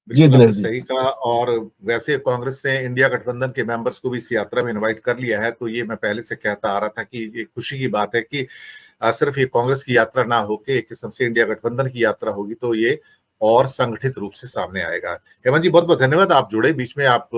जी बिल्कुल आपने दिनेश जी। सही कहा। और वैसे कांग्रेस ने इंडिया गठबंधन के मेंबर्स को भी इस यात्रा में इनवाइट कर लिया है, तो ये मैं पहले से कहता आ रहा था कि ये खुशी की बात है कि सिर्फ ये कांग्रेस की यात्रा ना होके एक किस्म से इंडिया गठबंधन की यात्रा होगी, तो ये और संगठित रूप से सामने आएगा। हेमंत जी, बहुत बहुत धन्यवाद, आप जुड़े बीच में। आप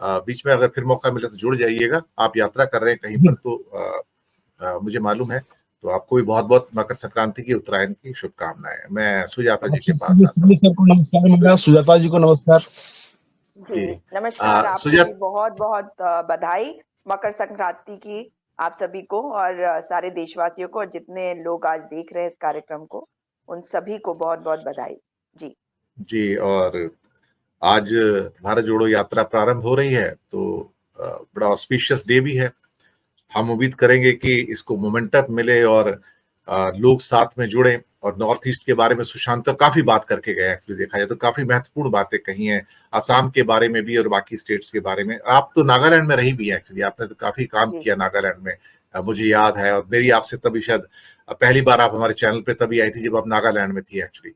बीच में अगर फिर मौका मिले तो जुड़ जाइएगा। आप यात्रा कर रहे हैं कहीं पर, तो मुझे मालूम है। तो आपको भी बहुत बहुत मकर संक्रांति की, उत्तरायण की शुभकामनाएं। मैं सुजाता जी आप के पास आता हूँ। सर को नमस्कार, मेरा सुजाता जी को नमस्कार। जी जी नमस्कार, आपको भी सुजात बहुत बहुत बधाई मकर संक्रांति की, आप सभी को और सारे देशवासियों को, और जितने लोग आज देख रहे हैं इस कार्यक्रम को, उन सभी को बहुत बहुत बधाई। जी जी। और आज भारत जोड़ो यात्रा प्रारंभ हो रही है, तो बड़ा ऑस्पिशियस डे भी है। हम उम्मीद करेंगे कि इसको मोमेंटम मिले और लोग साथ में जुड़े। और नॉर्थ ईस्ट के बारे में सुशांत तो काफी बात करके गए, एक्चुअली देखा जाए तो काफी महत्वपूर्ण बातें कही हैं, असम के बारे में भी और बाकी स्टेट्स के बारे में। आप तो नागालैंड में रही भी है, एक्चुअली आपने तो काफी काम जी किया नागालैंड में। मुझे याद है, और मेरी आपसे तभी शायद पहली बार आप हमारे चैनल पे तभी आई थी जब आप नागालैंड में थी, एक्चुअली।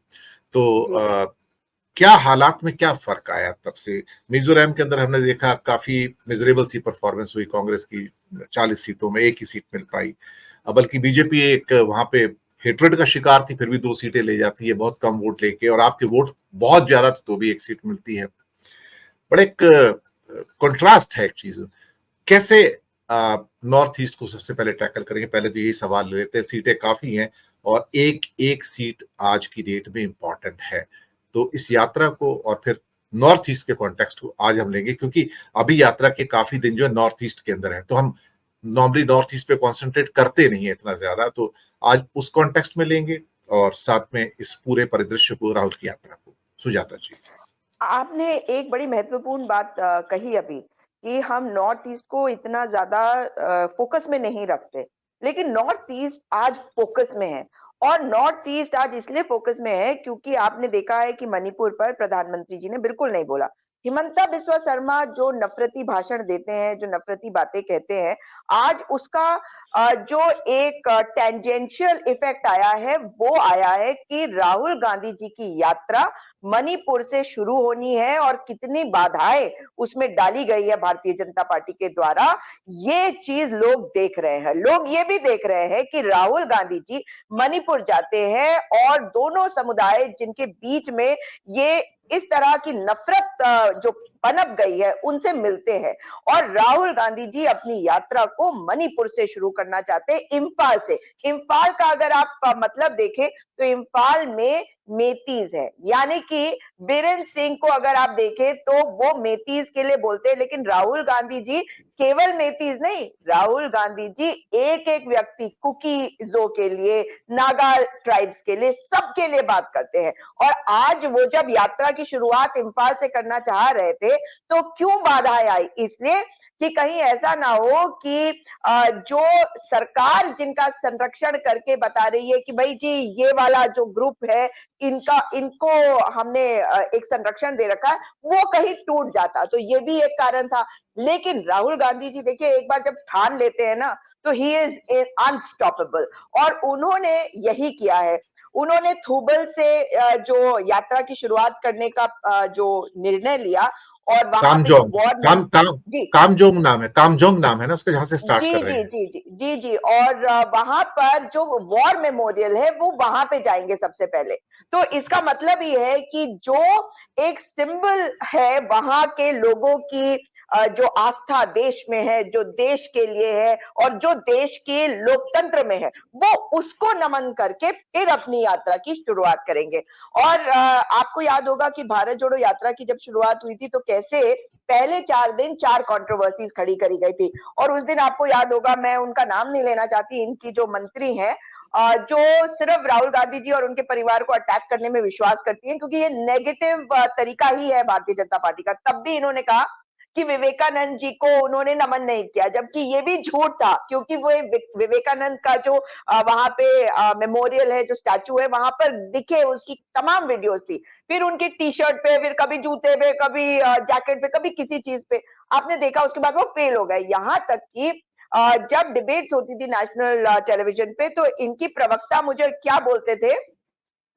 तो जी क्या हालात में क्या फर्क आया तब से? मिजोरम के अंदर हमने देखा काफी मिजरेबल सी परफॉर्मेंस हुई कांग्रेस की, 40 सीटों में एक ही सीट मिल पाई। बल्कि बीजेपी एक वहां पे हेट्रेड का शिकार थी, फिर भी 2 सीटें ले जाती है बहुत कम वोट लेके, और आपके वोट बहुत ज्यादा थे तो भी एक सीट मिलती है। बड़ा एक कंट्रास्ट है एक चीज। कैसे नॉर्थ ईस्ट को सबसे पहले टैकल करेंगे? पहले तो यही सवाल ले लेते हैं। सीटें काफी हैं और एक एक सीट आज की डेट में इंपॉर्टेंट है। तो इस यात्रा को और फिर नॉर्थ ईस्ट के कॉन्टेक्स्ट को आज हम लेंगे, क्योंकि अभी यात्रा के काफी दिन जो है नॉर्थ ईस्ट के अंदर है, तो हम नॉर्मली नॉर्थ ईस्ट पे कॉन्सेंट्रेट करते नहीं है इतना ज्यादा। तो आज उस कॉन्टेक्स्ट में लेंगे और साथ में इस पूरे परिदृश्य को, राहुल की यात्रा को। सुजाता जी। आपने एक बड़ी महत्वपूर्ण बात कही अभी, कि हम नॉर्थ ईस्ट को इतना ज्यादा फोकस में नहीं रखते, लेकिन नॉर्थ ईस्ट आज फोकस में है। और नॉर्थ ईस्ट आज इसलिए फोकस में है क्योंकि आपने देखा है कि मणिपुर पर प्रधानमंत्री जी ने बिल्कुल नहीं बोला। हिमंता बिस्वा शर्मा जो नफरती भाषण देते हैं, जो नफरती बातें कहते हैं, आज उसका जो एक टेंजेंशियल इफेक्ट आया है वो आया है कि राहुल गांधी जी की यात्रा मणिपुर से शुरू होनी है, और कितनी बाधाएं उसमें डाली गई है भारतीय जनता पार्टी के द्वारा, ये चीज लोग देख रहे हैं। लोग ये भी देख रहे हैं कि राहुल गांधी जी मणिपुर जाते हैं और दोनों समुदाय जिनके बीच में ये इस तरह की नफरत जो पनप गई है उनसे मिलते हैं। और राहुल गांधी जी अपनी यात्रा को मणिपुर से शुरू करना चाहते हैं, इम्फाल से। इम्फाल का अगर आप मतलब देखें तो इम्फाल में मेतीज है, यानी कि बीरेन सिंह को अगर आप देखें तो वो मेतीज के लिए बोलते हैं, लेकिन राहुल गांधी जी केवल मेतीज नहीं, राहुल गांधी जी एक एक व्यक्ति, कुकीजों के लिए, नागा ट्राइब्स के लिए, सबके लिए बात करते हैं। और आज वो जब यात्रा की शुरुआत इम्फाल से करना चाह रहे थे तो क्यों बाधाएं आई? इसलिए कि कहीं ऐसा ना हो कि जो सरकार जिनका संरक्षण करके बता रही है कि भाई जी ये वाला जो ग्रुप है इनको हमने एक संरक्षण दे रखा है, वो कहीं टूट जाता, तो ये भी एक कारण था। लेकिन राहुल गांधी जी देखिए, एक बार जब ठान लेते हैं ना तो ही इज अनस्टॉपेबल, और उन्होंने यही किया है। उन्होंने थूबल से जो यात्रा की शुरुआत करने का जो निर्णय लिया, और वहां पे जो कामजोंग, वॉर, काम काम जी कामजोंग नाम है, कामजोंग नाम है ना उसका, जहां से स्टार्ट जी कर रहे जी हैं। जी जी जी जी, और वहां पर जो वॉर मेमोरियल है वो वहां पे जाएंगे सबसे पहले। तो इसका मतलब ये है कि जो एक सिंबल है वहां के लोगों की, जो आस्था देश में है, जो देश के लिए है, और जो देश के लोकतंत्र में है, वो उसको नमन करके फिर अपनी यात्रा की शुरुआत करेंगे। और आपको याद होगा कि भारत जोड़ो यात्रा की जब शुरुआत हुई थी तो कैसे पहले 4 दिन 4 कंट्रोवर्सीज खड़ी करी गई थी। और उस दिन आपको याद होगा, मैं उनका नाम नहीं लेना चाहती, इनकी जो मंत्री हैं जो सिर्फ राहुल गांधी जी और उनके परिवार को अटैक करने में विश्वास करती हैं, क्योंकि ये नेगेटिव तरीका ही है भारतीय जनता पार्टी का। तब भी इन्होंने कहा कि विवेकानंद जी को उन्होंने नमन नहीं किया, जबकि ये भी झूठ था, क्योंकि वो विवेकानंद का जो वहां पे मेमोरियल है, जो स्टैचू है, वहां पर दिखे उसकी तमाम वीडियोस थी। फिर उनकी टी शर्ट पे, फिर कभी जूते पे, कभी जैकेट पे, कभी किसी चीज पे आपने देखा, उसके बाद वो फेल हो गए। यहां तक कि जब डिबेट्स होती थी नेशनल टेलीविजन पे तो इनकी प्रवक्ता मुझे क्या बोलते थे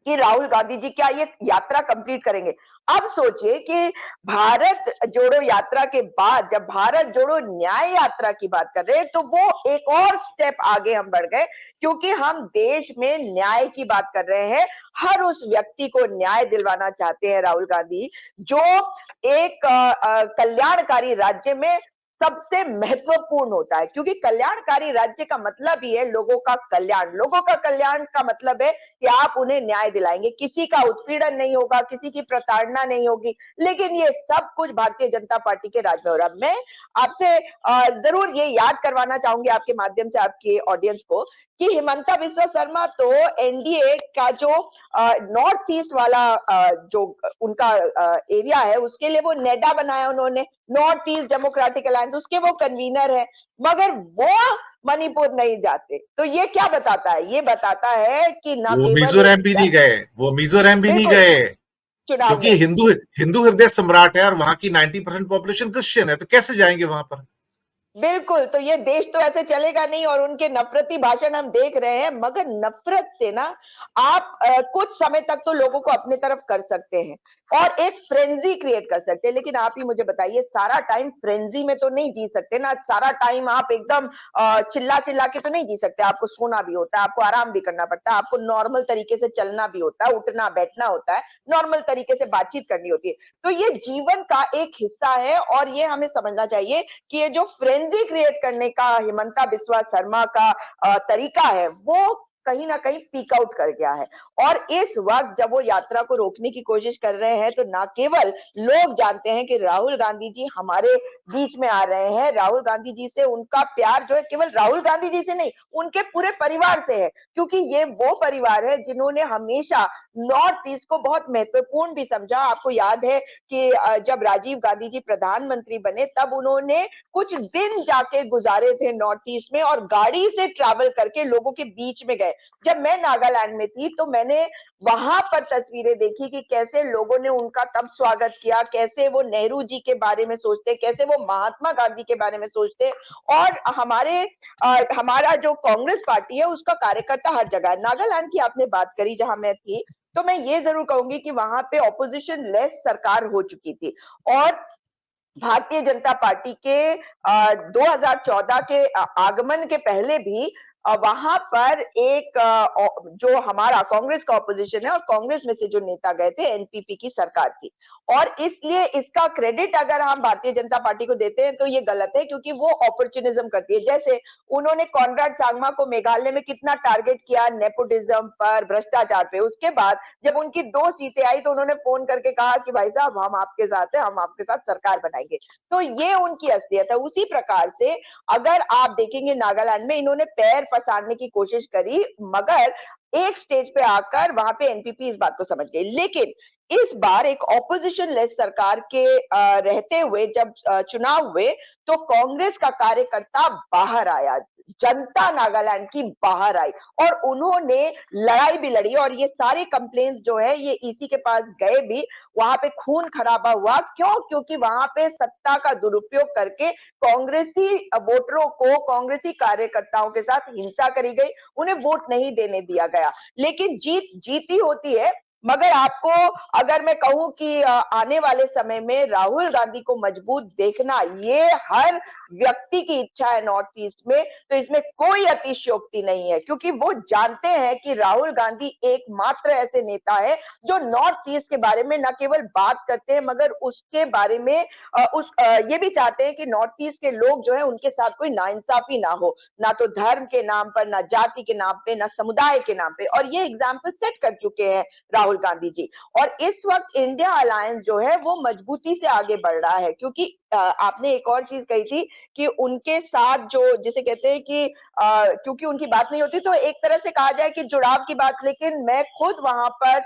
कि राहुल गांधी जी क्या ये यात्रा कंप्लीट करेंगे। अब सोचिए कि भारत जोड़ो यात्रा के बाद जब भारत जोड़ो न्याय यात्रा की बात कर रहे हैं तो वो एक और स्टेप आगे हम बढ़ गए, क्योंकि हम देश में न्याय की बात कर रहे हैं। हर उस व्यक्ति को न्याय दिलवाना चाहते हैं राहुल गांधी जो एक कल्याणकारी राज्य में सबसे महत्वपूर्ण होता है, क्योंकि कल्याणकारी राज्य का मतलब ही है लोगों का कल्याण। लोगों का कल्याण का मतलब है कि आप उन्हें न्याय दिलाएंगे, किसी का उत्पीड़न नहीं होगा, किसी की प्रताड़ना नहीं होगी। लेकिन ये सब कुछ भारतीय जनता पार्टी के राज में हो रहा है। मैं आपसे जरूर ये याद करवाना चाहूंगी आपके माध्यम से आपके ऑडियंस को कि हिमंता बिस्वा शर्मा तो एनडीए का जो नॉर्थ ईस्ट वाला जो उनका एरिया है उसके लिए वो नेडा बनाया उन्होंने, नॉर्थ ईस्ट डेमोक्रेटिक अलायंस, उसके वो कन्वीनर है, मगर वो मणिपुर नहीं जाते। तो ये क्या बताता है? ये बताता है कि न वो केवल मिजोरम भी नहीं गए, वो मिजोरम भी नहीं बिल्कुल गए, चुनाव क्योंकि में हिंदू हिंदू हृदय सम्राट है और वहां की 90% पॉपुलेशन क्रिश्चियन है, तो कैसे जाएंगे वहां पर। बिल्कुल, तो ये देश तो ऐसे चलेगा नहीं और उनके नफरती भाषण हम देख रहे हैं, मगर नफरत से ना आप कुछ समय तक तो लोगों को अपने तरफ कर सकते हैं और एक फ्रेंजी क्रिएट कर सकते हैं। लेकिन आप ही मुझे बताइए, सारा टाइम फ्रेंजी में तो नहीं जी सकते ना, सारा टाइम आप एकदम चिल्ला चिल्ला के तो नहीं जी सकते। आपको सोना भी होता है, आपको आराम भी करना पड़ता है, आपको नॉर्मल तरीके से चलना भी होता है, उठना बैठना होता है, नॉर्मल तरीके से बातचीत करनी होती है। तो ये जीवन का एक हिस्सा है और ये हमें समझना चाहिए कि ये जो फ्रेंजी क्रिएट करने का हिमंता बिस्वा शर्मा का तरीका है वो कहीं ना कहीं पीक आउट कर गया है। और इस वक्त जब वो यात्रा को रोकने की कोशिश कर रहे हैं तो ना केवल लोग जानते हैं कि राहुल गांधी जी हमारे बीच में आ रहे हैं, राहुल गांधी जी से उनका प्यार जो है केवल राहुल गांधी जी से नहीं, उनके पूरे परिवार से है, क्योंकि ये वो परिवार है जिन्होंने हमेशा नॉर्थ ईस्ट को बहुत महत्वपूर्ण भी समझा। आपको याद है कि जब राजीव गांधी जी प्रधानमंत्री बने तब उन्होंने कुछ दिन जाके गुजारे थे नॉर्थ ईस्ट में और गाड़ी से ट्रैवल करके लोगों के बीच में गए। जब मैं नागालैंड में थी तो मैंने वहां पर तस्वीरें देखी कि कैसे लोगों ने उनका तब स्वागत किया, कैसे वो नेहरू जी के बारे में सोचते, कैसे वो महात्मा गांधी के बारे में सोचते। और हमारा जो कांग्रेस पार्टी है उसका कार्यकर्ता हर जगह है। नागालैंड की आपने बात करी जहां मैं थी, तो मैं ये जरूर कहूंगी कि वहां पे ऑपोजिशन लेस सरकार हो चुकी थी और भारतीय जनता पार्टी के 2014 के आगमन के पहले भी वहां पर एक जो हमारा कांग्रेस का ऑपोजिशन है और कांग्रेस में से जो नेता गए थे एनपीपी की सरकार थी। और इसलिए इसका क्रेडिट अगर हम भारतीय जनता पार्टी को देते हैं तो ये गलत है, क्योंकि वो अपॉर्चुनिज्म करती है। जैसे उन्होंने कॉनराड सांगमा को मेघालय में कितना टारगेट किया नेपोटिज्म पर, भ्रष्टाचार पे। उसके बाद जब उनकी 2 सीटें आई तो उन्होंने फोन करके कहा कि भाई साहब हम आपके साथ हैं, हम आपके साथ सरकार बनाएंगे। तो ये उनकी असलियत है। उसी प्रकार से अगर आप देखेंगे नागालैंड में इन्होंने पैर पसारने की कोशिश करी, मगर एक स्टेज पे आकर वहां पे एनपीपी इस बात को समझ गई। लेकिन इस बार एक ऑपोजिशन लेस सरकार के रहते हुए जब चुनाव हुए तो कांग्रेस का कार्यकर्ता बाहर आया, जनता नागालैंड की बाहर आई और उन्होंने लड़ाई भी लड़ी। और ये सारे कंप्लेंट्स जो है ये ईसी के पास गए भी, वहां पे खून खराबा हुआ। क्यों? क्योंकि वहां पे सत्ता का दुरुपयोग करके कांग्रेसी वोटरों को, कांग्रेसी कार्यकर्ताओं के साथ हिंसा करी गई, उन्हें वोट नहीं देने दिया गया। लेकिन जीत जीती होती है। मगर आपको अगर मैं कहूं कि आने वाले समय में राहुल गांधी को मजबूत देखना ये हर व्यक्ति की इच्छा है नॉर्थ ईस्ट में, तो इसमें कोई अतिशयोक्ति नहीं है, क्योंकि वो जानते हैं कि राहुल गांधी एकमात्र ऐसे नेता है जो नॉर्थ ईस्ट के बारे में न केवल बात करते हैं मगर उसके बारे में ये भी चाहते हैं कि नॉर्थ ईस्ट के लोग जो है उनके साथ कोई नाइंसाफी ना हो, ना तो धर्म के नाम पर, ना जाति के नाम पे, ना समुदाय के नाम पे। और ये एग्जाम्पल सेट कर चुके हैं राहुल गांधी जी। और इस वक्त इंडिया अलायंस जो है वो मजबूती से आगे बढ़ रहा है, क्योंकि आपने एक और चीज कही थी कि उनके साथ जो जिसे कहते हैं कि क्योंकि उनकी बात नहीं होती तो एक तरह से कहा जाए कि जुड़ाव की बात। लेकिन मैं खुद वहां पर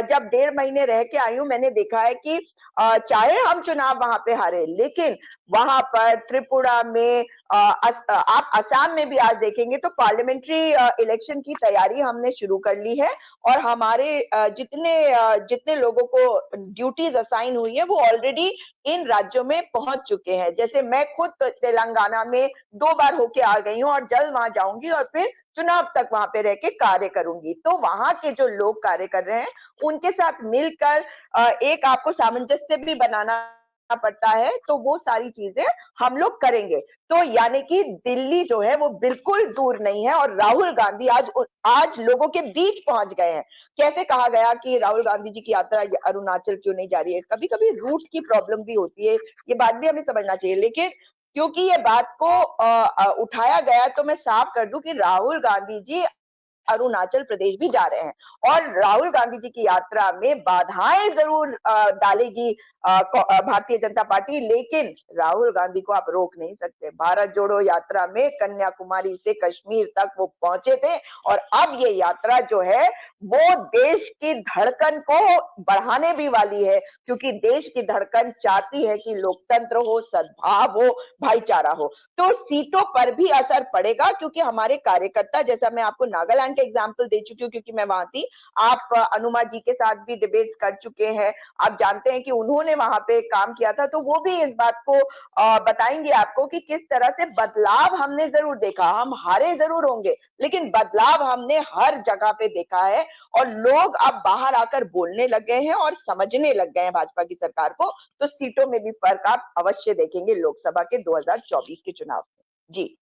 जब 1.5 महीने रह के आई हूं, मैंने देखा है कि चाहे हम चुनाव वहां पे हारे, लेकिन वहां पर त्रिपुरा में आप असम में भी आज देखेंगे तो पार्लियामेंट्री इलेक्शन की तैयारी हमने शुरू कर ली है और हमारे जितने लोगों को ड्यूटीज असाइन हुई है वो ऑलरेडी इन राज्यों में पहुंच चुके हैं। जैसे मैं खुद तेलंगाना में 2 बार होके आ गई हूँ और जल्द वहां जाऊंगी और फिर चुनाव तक वहां पे रह के कार्य करूंगी। तो वहां के जो लोग कार्य कर रहे हैं उनके साथ मिलकर एक आपको सामंजस्य भी बनाना पड़ता है, तो वो सारी चीजें हम लोग करेंगे। तो यानी कि दिल्ली जो है वो बिल्कुल दूर नहीं है और राहुल गांधी आज लोगों के बीच पहुंच गए हैं। कैसे कहा गया कि राहुल गांधी जी की यात्रा अरुणाचल क्यों नहीं जा रही है? कभी कभी रूट की प्रॉब्लम भी होती है, ये बात भी हमें समझना चाहिए। लेकिन क्योंकि ये बात को उठाया गया, तो मैं साफ कर दूं कि राहुल गांधी जी अरुणाचल प्रदेश भी जा रहे हैं और राहुल गांधी जी की यात्रा में बाधाएं जरूर डालेगी भारतीय जनता पार्टी, लेकिन राहुल गांधी को आप रोक नहीं सकते। भारत जोड़ो यात्रा में कन्याकुमारी से कश्मीर तक वो पहुंचे थे और अब ये यात्रा जो है वो देश की धड़कन को बढ़ाने भी वाली है, क्योंकि देश की धड़कन चाहती है कि लोकतंत्र हो, सद्भाव हो, भाईचारा हो। तो सीटों पर भी असर पड़ेगा, क्योंकि हमारे कार्यकर्ता, जैसा मैं आपको नागालैंड का एग्जाम्पल दे चुकी हूँ क्योंकि मैं वहां थी, आप अनुमा जी के साथ भी डिबेट्स कर चुके हैं, आप जानते हैं कि उन्होंने वहां पे काम किया था, तो वो भी इस बात को बताएंगे आपको कि किस तरह से बदलाव हमने जरूर देखा। हम हारे जरूर होंगे, लेकिन बदलाव हमने हर जगह पे देखा है और लोग अब बाहर आकर बोलने लग गए हैं और समझने लग गए हैं भाजपा की सरकार को। तो सीटों में भी फर्क आप अवश्य देखेंगे लोकसभा के 2024 के चुनाव में। जी।